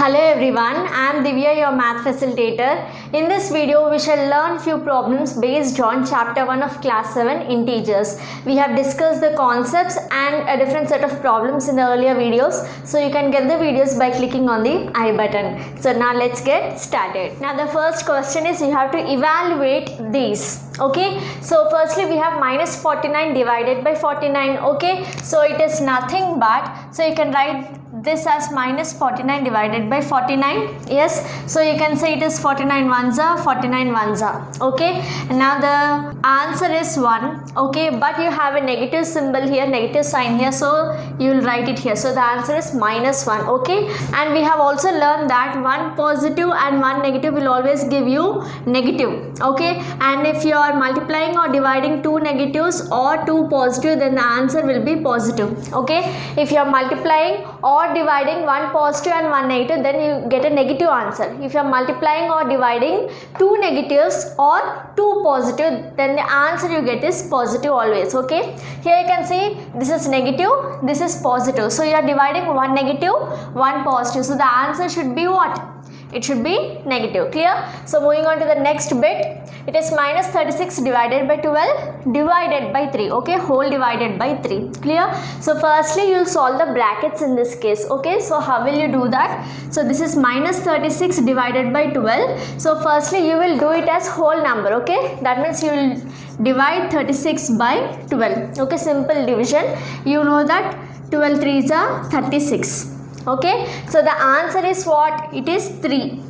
Hello everyone, I am Divya, your math facilitator. In this video, we shall learn few problems based on chapter 1 of class 7 integers. We have discussed the concepts and a different set of problems in the earlier videos. So you can get the videos by clicking on the I button. So now let's get started. Now the first question is you have to evaluate these. Okay, so firstly we have minus 49 divided by 49. Okay, so it is nothing but, so you can write this as minus 49 divided by 49. Yes, so you can say it is 49 ones are 49 ones are. Okay, and now the answer is 1. Okay, but you have a negative symbol here, negative sign here, so you will write it here. So the answer is minus 1. Okay, and we have also learned that one positive and one negative will always give you negative. Okay, and if you are multiplying or dividing two negatives or two positive, then the answer will be positive. Okay, if you are multiplying or dividing one positive and one negative, then you get a negative answer. If you are multiplying or dividing two negatives or two positive, then the answer you get is positive always. Okay, here you can see this is negative, this is positive, so you are dividing one negative, one positive, so the answer should be what? It should be negative. Clear? So moving on to the next bit, it is minus 36 divided by 12 divided by 3. Okay, whole divided by 3. Clear? So firstly you will solve the brackets in this case. Okay, so how will you do that? So this is minus 36 divided by 12. So firstly you will do it as whole number. Okay, that means you will divide 36 by 12. Okay, simple division. You know that 12 3s are 36. Okay, so the answer is what? It is 3.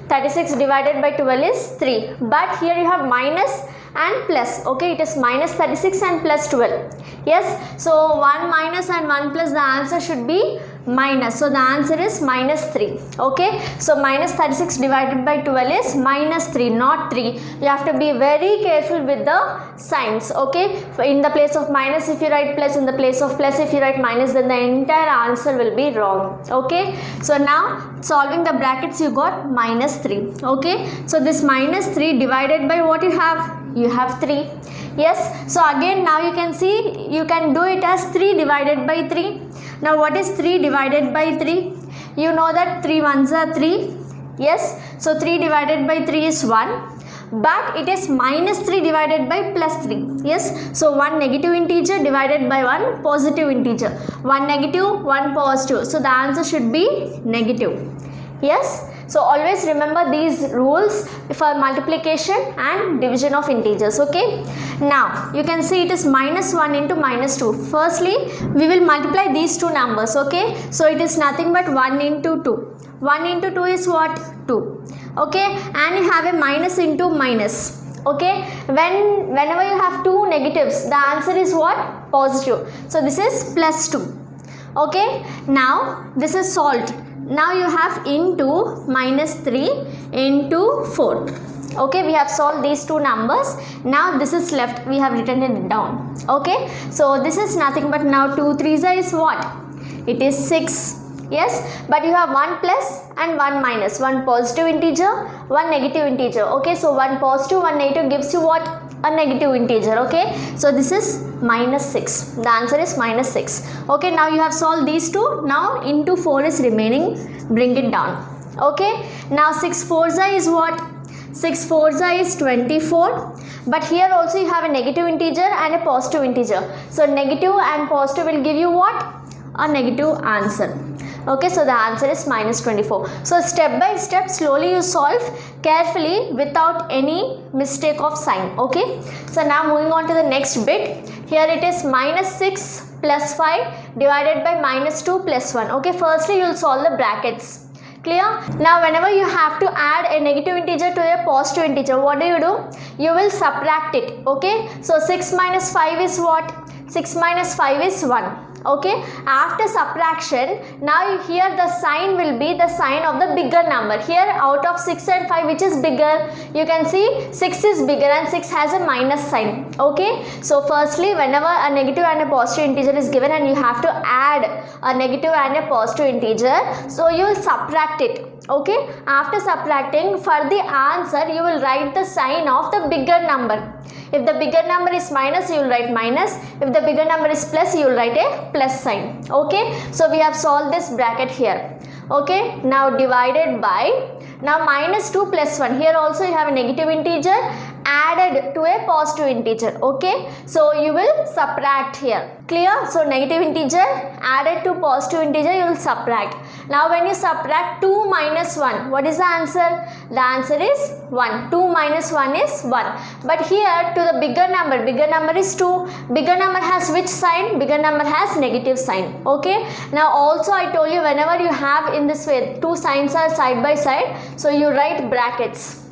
36 divided by 12 is 3. But here you have minus and plus. Okay, it is minus 36 and plus 12. Yes, so 1 minus and 1 plus, the answer should be minus. So the answer is minus 3. Okay, so minus 36 divided by 12 is minus 3, not 3. You have to be very careful with the signs. Okay, in the place of minus if you write plus, in the place of plus if you write minus, then the entire answer will be wrong. Okay, so now solving the brackets you got minus 3. Okay, so this minus 3 divided by what you have? You have 3. Yes, so again now you can see you can do it as 3 divided by 3. Now what is 3 divided by 3? You know that 3 ones are 3. Yes, so 3 divided by 3 is 1. But it is minus 3 divided by plus 3. Yes, so one negative integer divided by one positive integer. One negative, one positive. So the answer should be negative. Yes, so always remember these rules for multiplication and division of integers. Okay, now you can see it is minus 1 into minus 2. Firstly we will multiply these two numbers. Okay, so it is nothing but 1 into 2. 1 into 2 is what? 2. Okay, and you have a minus into minus. Okay, whenever you have two negatives, the answer is what? Positive. So this is plus 2. Okay, now this is solved. Now you have into minus 3 into 4. Okay, we have solved these two numbers. Now this is left, we have written it down. Okay, so this is nothing but now 2 3s is what? It is 6. Yes, but you have one plus and one minus, one positive integer, one negative integer. Okay, so one positive, one negative gives you what? A negative integer. Okay, so this is minus 6. The answer is minus 6. Okay, now you have solved these two. Now into 4 is remaining, bring it down. Okay, now 6 4s is what? 6 4s is 24. But here also you have a negative integer and a positive integer. So negative and positive will give you what? A negative answer. Okay, so the answer is minus 24. So step by step slowly you solve carefully without any mistake of sign. Okay, so now moving on to the next bit. Here it is minus 6 plus 5 divided by minus 2 plus 1. Okay, firstly you will solve the brackets. Clear? Now whenever you have to add a negative integer to a positive integer, what do? You will subtract it. Okay, so 6 minus 5 is what? 6 minus 5 is 1. Okay, after subtraction, now here the sign will be the sign of the bigger number. Here out of 6 and 5, which is bigger? You can see 6 is bigger and 6 has a minus sign. Okay, so firstly whenever a negative and a positive integer is given and you have to add a negative and a positive integer, so you will subtract it. Okay, after subtracting, for the answer you will write the sign of the bigger number. If the bigger number is minus, you will write minus. If the bigger number is plus, you will write a plus sign. Okay, so we have solved this bracket here. Okay, now divided by, now minus 2 plus 1, here also you have a negative integer added to a positive integer. Okay, so you will subtract here. Clear? So negative integer added to positive integer, you will subtract. Now when you subtract 2 minus 1, what is the answer? The answer is 1. 2 minus 1 is 1. But here to the bigger number is 2. Bigger number has which sign? Bigger number has negative sign. Okay, now also I told you, whenever you have in this way two signs are side by side, so you write brackets.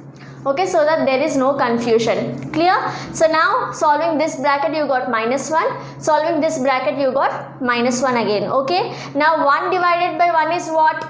Okay, so that there is no confusion. Clear? So now solving this bracket you got minus 1, solving this bracket you got minus 1 again. Okay, now 1 divided by 1 is what?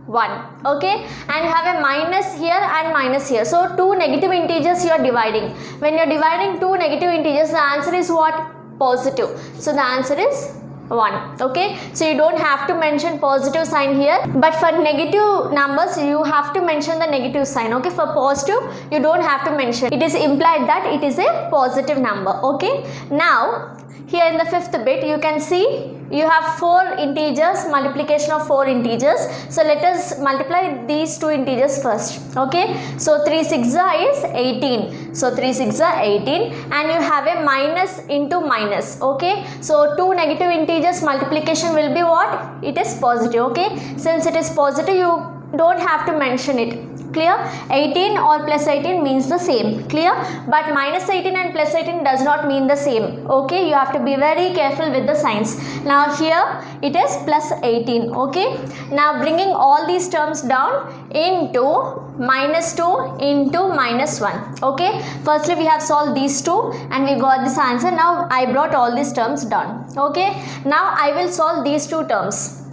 1. Okay, and you have a minus here and minus here, so two negative integers you are dividing. When you are dividing two negative integers, the answer is what? Positive. So the answer is 1. Okay, so you don't have to mention positive sign here, but for negative numbers you have to mention the negative sign. Okay, for positive you don't have to mention. It is implied that it is a positive number. Okay, now here in the fifth bit you can see you have 4 integers, multiplication of 4 integers. So let us multiply these two integers first. Okay, so 3 6 is 18, so 3 6 18, and you have a minus into minus. Okay, so two negative integers multiplication will be what? It is positive. Okay, since it is positive you don't have to mention it. Clear? 18 or plus 18 means the same. Clear? But minus 18 and plus 18 does not mean the same. Okay, you have to be very careful with the signs. Now here it is plus 18. Okay, now bringing all these terms down into minus 2 into minus 1. Okay, firstly we have solved these two and we got this answer. Now I brought all these terms down. Okay, now I will solve these two terms.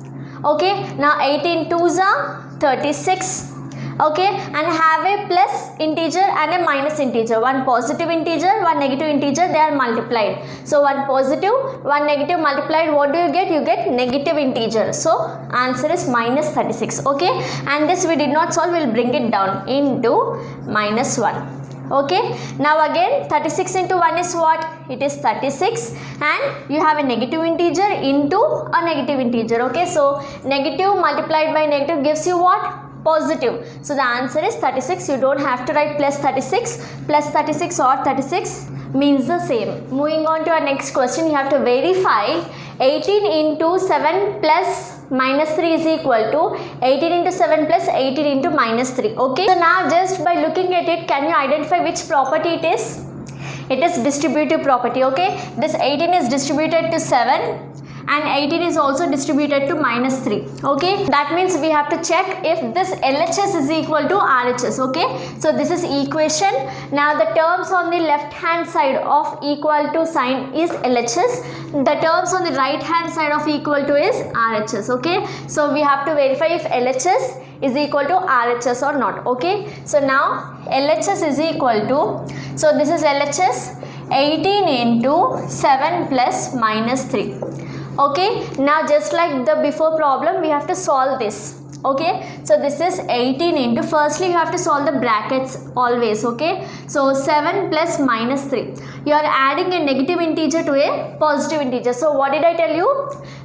Okay, now 18 2s are 36. Okay, and have a plus integer and a minus integer. One positive integer, one negative integer, they are multiplied. So one positive, one negative multiplied, what do you get? You get negative integer. So answer is minus 36. Okay, and this we did not solve, we will bring it down into minus 1. Okay, now again 36 into 1 is what? It is 36, and you have a negative integer into a negative integer. Okay, so negative multiplied by negative gives you what? Positive. So the answer is 36. You don't have to write plus 36. Plus 36 or 36 means the same. Moving on to our next question, you have to verify 18 into 7 plus minus 3 is equal to 18 into 7 plus 18 into minus 3. Okay, so now just by looking at it, can you identify which property it is? It is distributive property. Okay, this 18 is distributed to 7 and 18 is also distributed to minus 3. Okay, that means we have to check if this LHS is equal to RHS. Okay, so this is equation. Now the terms on the left hand side of equal to sign is LHS, the terms on the right hand side of equal to is RHS. Okay, so we have to verify if LHS is equal to RHS or not. Okay, so now LHS is equal to, so this is LHS 18 into 7 plus minus 3. Okay, now just like the before problem, we have to solve this. Okay, so this is 18 into, firstly you have to solve the brackets always. Okay, so 7 plus minus 3, you are adding a negative integer to a positive integer. So what did I tell you?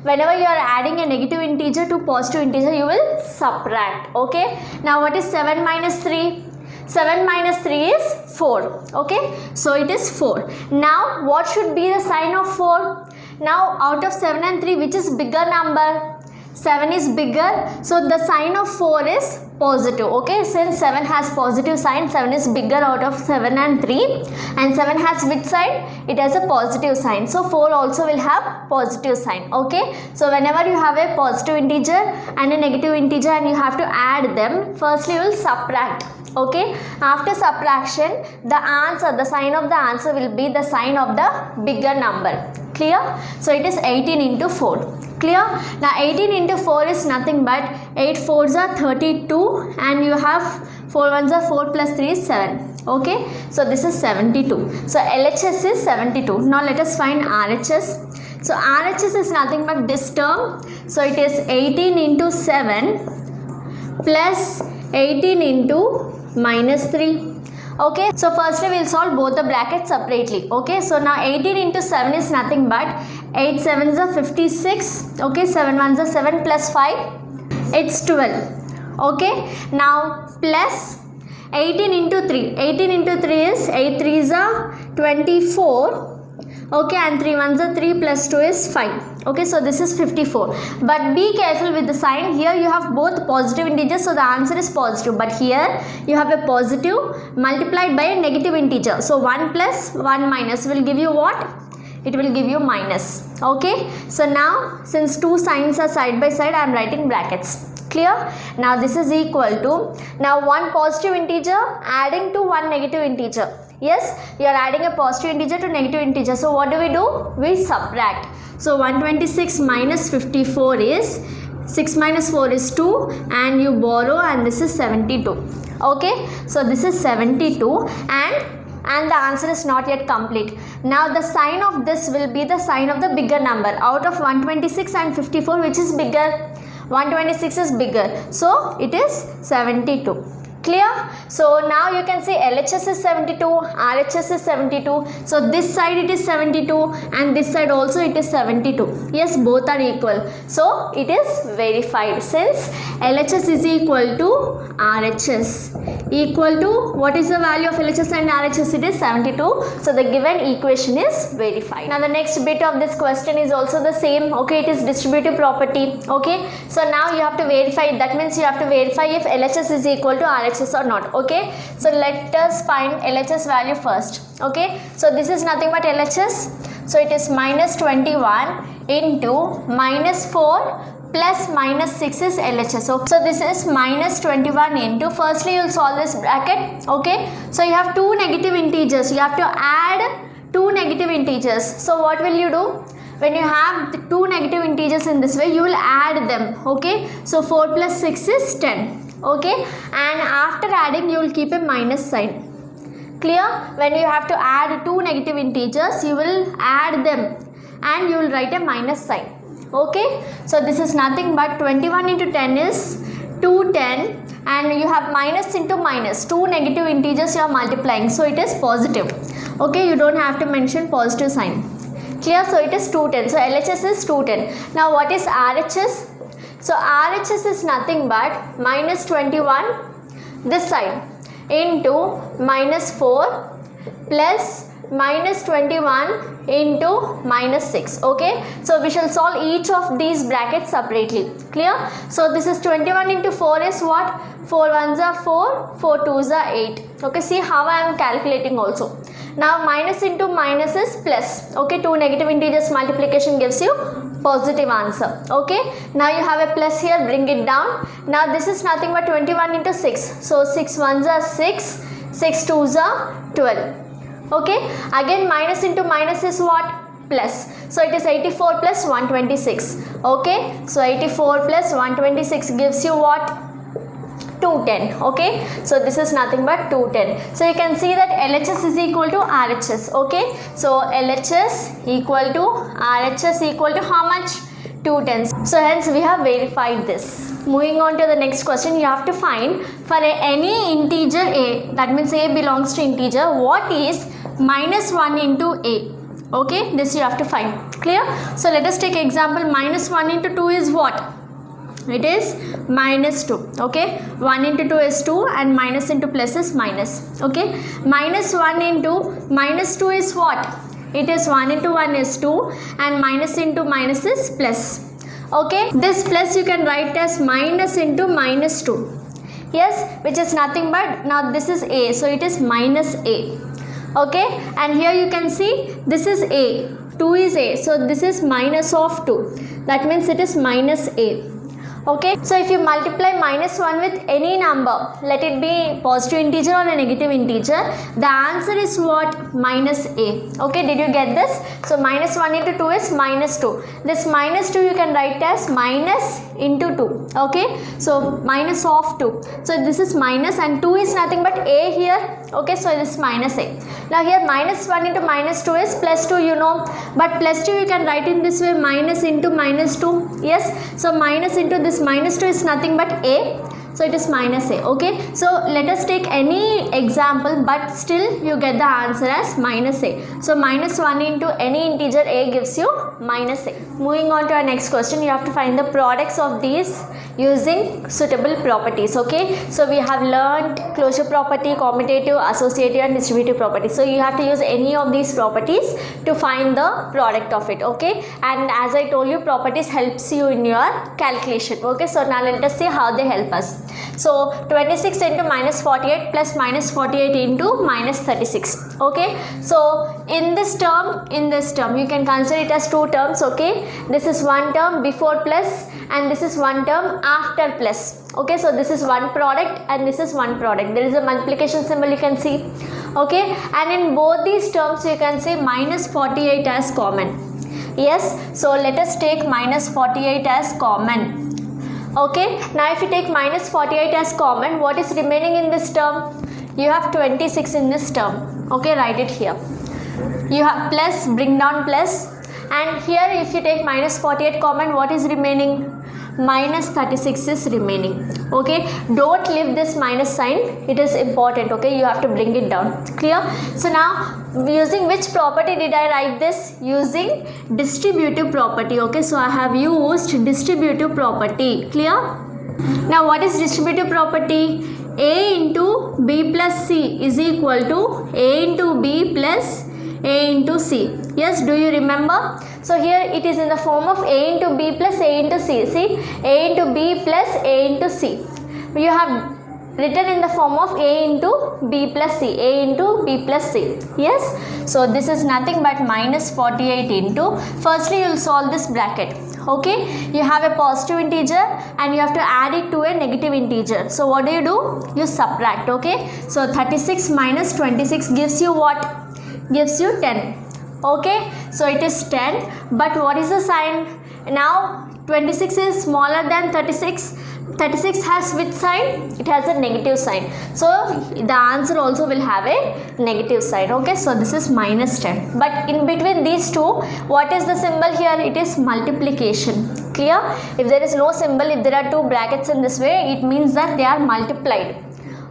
Whenever you are adding a negative integer to positive integer, you will subtract. Okay, now what is 7 minus 3? 7 minus 3 is 4. Okay, so it is 4. Now what should be the sign of 4? Now out of 7 and 3, which is bigger number? 7 is bigger, so the sign of 4 is positive. Okay, since 7 has positive sign, 7 is bigger out of 7 and 3, and 7 has which sign? It has a positive sign, so 4 also will have positive sign. Okay, so whenever you have a positive integer and a negative integer and you have to add them, firstly you will subtract. Okay, after subtraction, the answer, the sign of the answer will be the sign of the bigger number. Clear? So it is 18 into 4. Clear? Now 18 into 4 is nothing but 8 4s are 32, and you have 4 1s are 4 plus 3 is 7. Okay, so this is 72. So LHS is 72. Now let us find RHS. So RHS is nothing but this term. So it is 18 into 7 plus 18 into minus 3. Okay, so firstly we will solve both the brackets separately. Okay, so now 18 into 7 is nothing but 8 7s are 56. Okay, 7 1s are 7 plus 5 it's 12. Okay, now plus 18 into 3. 18 into 3 is 8 3s are 24. Okay, and 3 1s are 3 plus 2 is 5. Okay, so this is 54. But be careful with the sign. Here you have both positive integers, so the answer is positive. But here you have a positive multiplied by a negative integer. So 1 plus 1 minus will give you what? It will give you minus. Okay, so now since two signs are side by side, I am writing brackets. Clear? Now this is equal to, now one positive integer adding to one negative integer. Yes, you are adding a positive integer to negative integer. So what do? We subtract. So 126 minus 54 is 6 minus 4 is 2, and you borrow, and this is 72. Okay, so this is 72, and the answer is not yet complete. Now the sign of this will be the sign of the bigger number. Out of 126 and 54, which is bigger? 126 is bigger, so it is 72. Clear? So now you can say LHS is 72, RHS is 72. So this side it is 72, and this side also it is 72. Yes, both are equal. So it is verified, since LHS is equal to RHS. Equal to, what is the value of LHS and RHS? It is 72. So the given equation is verified. Now the next bit of this question is also the same. Okay, it is distributive property. Okay, so now you have to verify. That means you have to verify if LHS is equal to RHS or not. Okay, so let us find LHS value first. Okay, so this is nothing but LHS. So it is minus 21 into minus 4 plus minus 6 is LHS. So this is minus 21 into, firstly you will solve this bracket. Okay, so you have two negative integers, you have to add two negative integers. So what will you do? When you have the two negative integers in this way, you will add them. Okay, so 4 plus 6 is 10. Okay, and after adding you will keep a minus sign. Clear? When you have to add two negative integers, you will add them and you will write a minus sign. Okay, so this is nothing but 21 into 10 is 210, and you have minus into minus, two negative integers you are multiplying, so it is positive. Okay, you don't have to mention positive sign. Clear? So it is 210. So LHS is 210. Now what is RHS? So RHS is nothing but minus 21 this side into minus 4 plus minus 21 into minus 6. Okay, so we shall solve each of these brackets separately. Clear? So this is 21 into 4 is what? 4 1s are 4, 4 2s are 8. Okay, see how I am calculating also. Now minus into minus is plus. Okay, two negative integers multiplication gives you positive answer. Okay, now you have a plus here, bring it down. Now this is nothing but 21 into 6. So 6 1s are 6, 6 2s are 12. Okay, again minus into minus is what? Plus. So it is 84 plus 126. Okay, so 84 plus 126 gives you what? 210. Okay, so this is nothing but 210. So you can see that LHS is equal to RHS. Okay, so LHS equal to RHS equal to how much? 210. So hence we have verified this. Moving on to the next question, you have to find for any integer a, that means a belongs to integer, what is minus 1 into a. Okay, this you have to find. Clear? So let us take example. Minus 1 into 2 is what? It is minus 2. Okay, 1 into 2 is 2, and minus into plus is minus. Okay, minus 1 into minus 2 is what? It is 1 into 1 is 2, and minus into minus is plus. Okay, this plus you can write as minus into minus 2. Yes, which is nothing but, now this is a, so it is minus a. Okay, and here you can see this is a, 2 is a, so this is minus of 2. That means it is minus a. Okay, so if you multiply minus 1 with any number, let it be positive integer or a negative integer, the answer is what? Minus a. Okay, did you get this? So minus 1 into 2 is minus 2. This minus 2 you can write as minus into 2. Okay, so minus of 2. So this is minus, and 2 is nothing but a here. Okay, so this is minus a. Now here minus 1 into minus 2 is plus 2, you know, but plus 2 you can write in this way, minus into minus 2. Yes, so minus into this minus 2 is nothing but a. So it is minus a. Okay, so let us take any example, but still you get the answer as minus a. So minus 1 into any integer a gives you minus a. Moving on to our next question, you have to find the products of these using suitable properties. Okay, so we have learned closure property, commutative, associative and distributive property. So you have to use any of these properties to find the product of it. Okay, and as I told you, properties helps you in your calculation. Okay, so now let us see how they help us. So 26 into minus 48 plus minus 48 into minus 36. Okay, so in this term you can consider it as two terms. Okay, this is one term before plus and this is one term after plus. Okay, so this is one product and this is one product. There is a multiplication symbol you can see. Okay, and in both these terms you can say minus 48 as common. Yes, so let us take minus 48 as common. Okay, now if you take minus 48 as common, what is remaining in this term? You have 26 in this term. Okay, write it here. You have plus, bring down plus, and here if you take minus 48 common, what is remaining? Minus 36 is remaining. Okay, don't leave this minus sign, it is important. Okay, you have to bring it down. Clear? So now using which property did I write this? Using distributive property. Okay, so I have used distributive property. Clear? Now what is distributive property? A into B plus C is equal to A into B plus A into C. Yes, do you remember? So here it is in the form of A into B plus A into C. See, A into B plus A into C. You have written in the form of A into B plus C. A into B plus C. Yes. So this is nothing but minus 48 into. Firstly, you will solve this bracket. Okay, you have a positive integer and you have to add it to a negative integer. So what do? You subtract. Okay, so 36 minus 26 gives you what? Gives you 10. Okay, so it is 10, but what is the sign? Now 26 is smaller than 36. 36 has which sign? It has a negative sign. So the answer also will have a negative sign. Okay, so this is minus 10. But in between these two, what is the symbol here? It is multiplication. Clear? If there is no symbol, if there are two brackets in this way, it means that they are multiplied.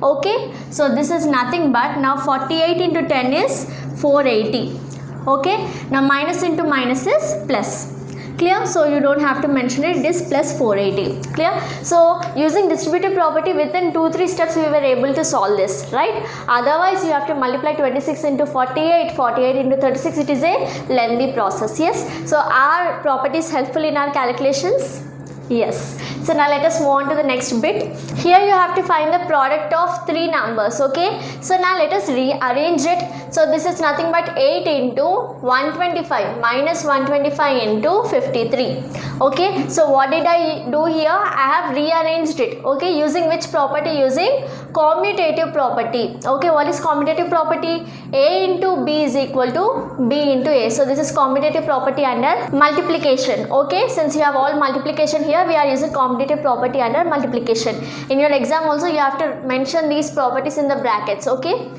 Okay, so this is nothing but now 48 into 10 is 480. Okay, now minus into minus is plus. Clear? So you don't have to mention it, it is plus 480. Clear? So using distributive property, within 2-3 steps we were able to solve this, right? Otherwise you have to multiply 26 into 48, 48 into 36. It is a lengthy process. Yes. So are properties helpful in our calculations? Yes. So now let us move on to the next bit. Here you have to find the product of three numbers. Okay, so now let us rearrange it. So this is nothing but 8 into 125 minus 125 into 53. Okay, so what did I do here? I have rearranged it. Okay, using which property? Using commutative property. Okay, what is commutative property? A into B is equal to B into A. So this is commutative property under multiplication. Okay, since you have all multiplication here, we are using commutative property under multiplication. In your exam also you have to mention these properties in the brackets. Okay,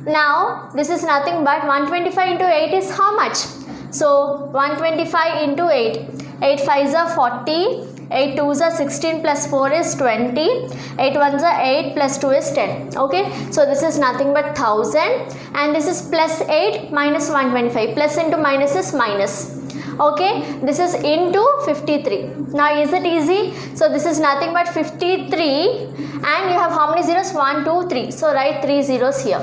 now this is nothing but 125 into 8 is how much? So 125 into 8, 8 5s are 40, 8 2s are 16 plus 4 is 20, 8 1s are 8 plus 2 is 10. Okay, so this is nothing but 1000 and this is plus 8 minus 125. Plus into minus is minus. Okay, this is into 53. Now is it easy? So this is nothing but 53 and you have how many zeros? 1 2 3. So write 3 zeros here.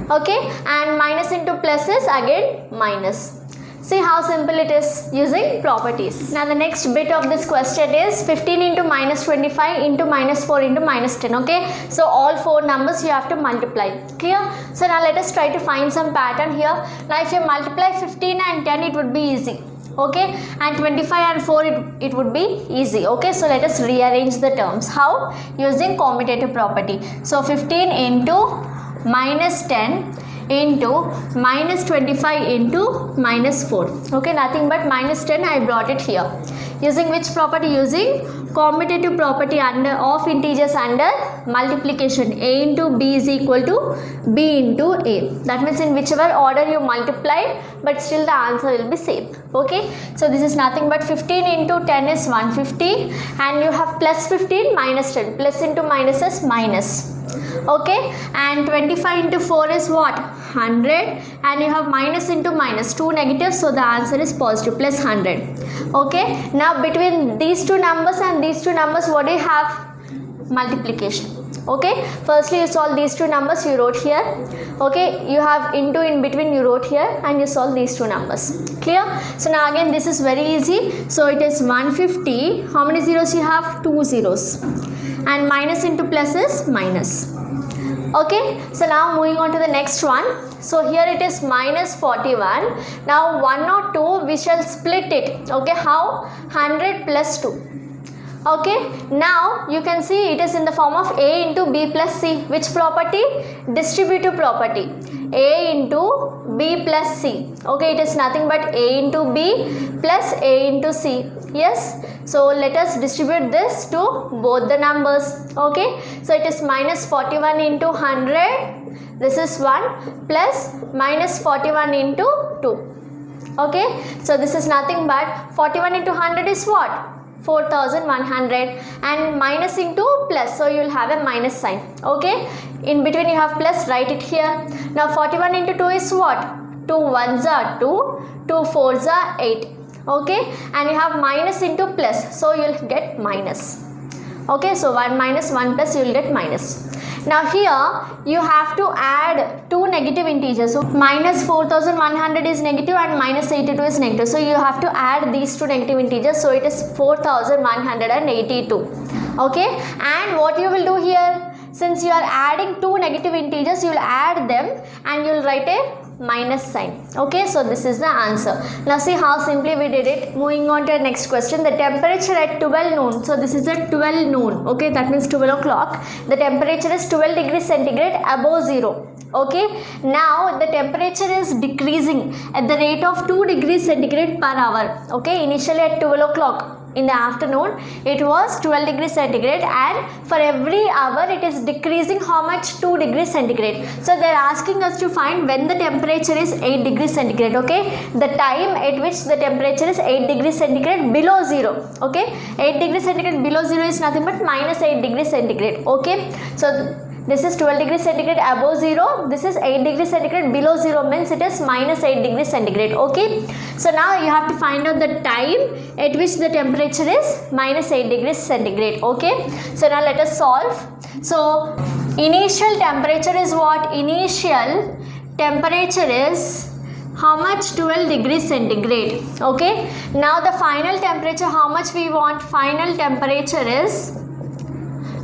Okay, and minus into plus is again minus. See how simple it is using properties. Now the next bit of this question is 15 into minus 25 into minus 4 into minus 10. Okay, so all four numbers you have to multiply. Clear? So now let us try to find some pattern here. Now if you multiply 15 and 10, it would be easy. Okay, and 25 and 4 it would be easy. Okay, so let us rearrange the terms. How? Using commutative property. So 15 into minus 10 into minus 25 into minus 4. Okay, nothing but minus 10 I brought it here. Using which property? Using commutative property of integers under multiplication. A into B is equal to B into A. That means in whichever order you multiply, but still the answer will be same. Okay, so this is nothing but 15 into 10 is 150, and you have plus 15 minus 10. Plus into minus is minus. Okay, and 25 into 4 is what? 100, and you have minus into minus, 2 negatives, so the answer is positive, plus 100. Okay, now between these two numbers and these two numbers, what do you have? Multiplication. Okay, firstly you solve these two numbers, you wrote here. Okay, you have into in between, you wrote here, and you solve these two numbers. Clear? So now again this is very easy. So it is 150. How many zeros you have? 2 zeros, and minus into plus is minus. Okay, so now moving on to the next one. So here it is minus 41. Now 1 or 2 we shall split it. Okay, how? 100 plus 2. Okay, now you can see it is in the form of A into B plus C. Which property? Distributive property. A into B plus C. Okay, it is nothing but A into B plus A into C. Yes, so let us distribute this to both the numbers. Okay, so it is minus 41 into 100. This is 1 plus minus 41 into 2. Okay, so this is nothing but 41 into 100 is what? 4100, and minus into plus, so you will have a minus sign. Okay, in between you have plus, write it here. Now 41 into 2 is what? 2 ones are 2, 2 fours are 8. Okay, and you have minus into plus, so you will get minus. Okay, so 1 minus 1 plus, you will get minus. Now here you have to add two negative integers. So minus 4100 is negative and minus 82 is negative. So you have to add these two negative integers. So it is 4182. Okay, and what you will do here, since you are adding two negative integers, you will add them and you will write a minus sign. Okay, so this is the answer. Now see how simply we did it. Moving on to the next question. The temperature at 12 noon. So this is at 12 noon. Okay, that means 12 o'clock. The temperature is 12 degrees centigrade above 0. Okay, now the temperature is decreasing at the rate of 2 degrees centigrade per hour. Okay, initially at 12 o'clock in the afternoon it was 12 degrees centigrade, and for every hour it is decreasing how much? 2 degrees centigrade. So they are asking us to find when the temperature is 8 degrees centigrade. Okay, the time at which the temperature is 8 degrees centigrade below 0. Okay, 8 degrees centigrade below 0 is nothing but minus 8 degrees centigrade. Okay, so this is 12 degrees centigrade above 0. This is 8 degrees centigrade below 0, means it is minus 8 degrees centigrade. Okay, so now you have to find out the time at which the temperature is minus 8 degrees centigrade. Okay, so now let us solve. So initial temperature is what? Initial temperature is how much? 12 degrees centigrade. Okay, now the final temperature, how much we want? Final temperature is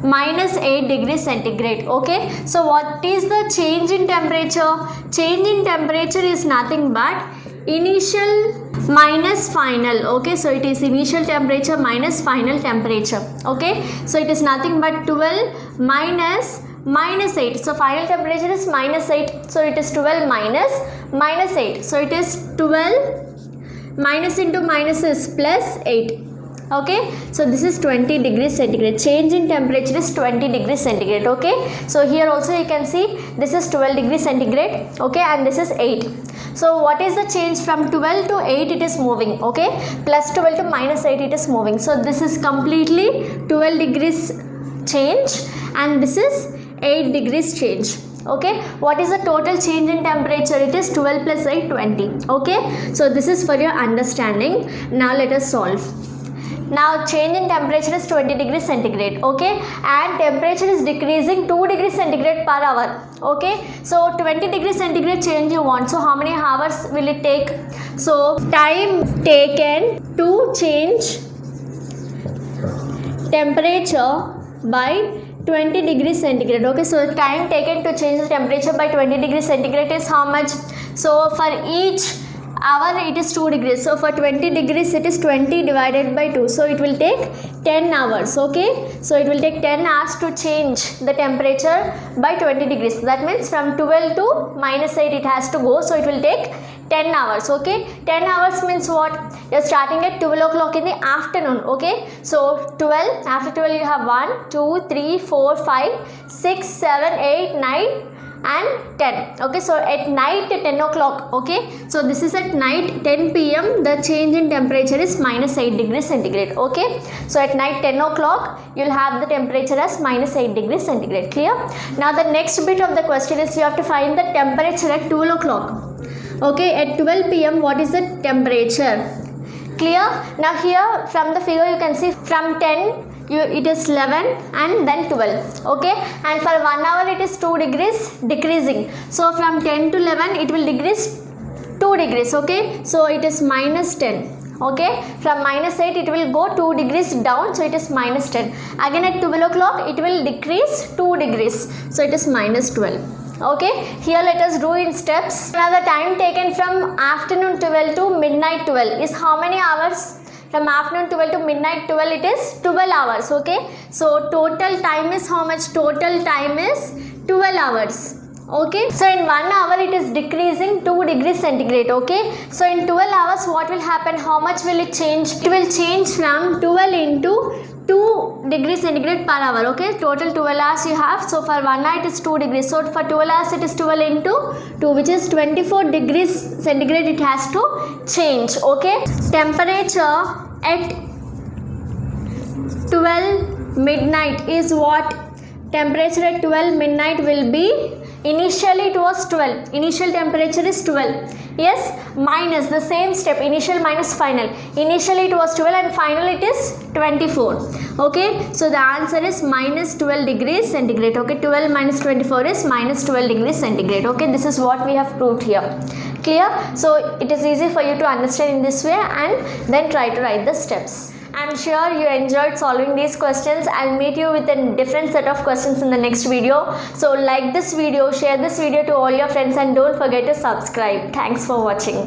minus 8 degrees centigrade. Okay, so what is the change in temperature? Change in temperature is nothing but initial minus final. Okay, so it is initial temperature minus final temperature. Okay, so it is nothing but 12 minus 8. So final temperature is minus 8, so it is 12 minus 8, so it is 12 minus into minus is plus 8. Okay, so this is 20 degrees centigrade. Change in temperature is 20 degrees centigrade. Okay, so here also you can see this is 12 degrees centigrade. Okay, and this is 8. So what is the change? From 12 to 8 it is moving. Okay, plus 12 to minus 8 it is moving. So this is completely 12 degrees change, and this is 8 degrees change. Okay, what is the total change in temperature? It is 12 plus 8, 20. Okay, so this is for your understanding. Now let us solve. Now change in temperature is 20 degrees centigrade. Okay, and temperature is decreasing 2 degrees centigrade per hour. Okay, so 20 degrees centigrade change you want. So how many hours will it take? So time taken to change temperature by 20 degrees centigrade. Okay, so time taken to change the temperature by 20 degrees centigrade is how much? So for each hour it is 2 degrees, so for 20 degrees it is 20 divided by 2, so it will take 10 hours. Okay, so it will take 10 hours to change the temperature by 20 degrees. That means from 12 to -8 it has to go, so it will take 10 hours. Okay, 10 hours means what? You're starting at 12 o'clock in the afternoon. Okay, so 12, after 12 you have 1 2 3 4 5 6 7 8 9 and 10. Okay, so at night 10 o'clock. Okay, so this is at night 10 p.m. the change in temperature is -8 degrees centigrade. Okay, so at night 10 o'clock you'll have the temperature as -8 degrees centigrade. Clear? Now the next bit of the question is you have to find the temperature at 12 o'clock. Okay, at 12 p.m. what is the temperature? Clear? Now here from the figure you can see from 10 it is 11 and then 12. Okay, and for 1 hour it is 2 degrees decreasing, so from 10 to 11 it will decrease 2 degrees. Okay, so it is -10. Okay, from -8 it will go 2 degrees down, so it is -10. Again at 12 o'clock it will decrease 2 degrees, so it is -12. Okay, here let us do in steps. Now the time taken from afternoon 12 to midnight 12 is how many hours? From afternoon 12 to midnight 12 it is 12 hours. Okay, so total time is how much? Total time is 12 hours. Okay, so in 1 hour it is decreasing 2 degrees centigrade. Okay, so in 12 hours what will happen? How much will it change? It will change from 12 into 2 degrees centigrade per hour. Okay, total 12 hours you have, so for 1 hour it is 2 degrees, so for 12 hours it is 12 into 2, which is 24 degrees centigrade it has to change. Okay, temperature at 12 midnight is what? Temperature at 12 midnight will be, initially it was 12, initial temperature is 12, yes, minus the same step, initial minus final. Initially it was 12 and final it is 24. Okay, so the answer is -12 degrees centigrade. Okay, 12 minus 24 is -12 degrees centigrade. Okay, this is what we have proved here. Clear? So it is easy for you to understand in this way and then try to write the steps. I'm sure you enjoyed solving these questions. I'll meet you with a different set of questions in the next video. So like this video, share this video to all your friends and don't forget to subscribe. Thanks for watching.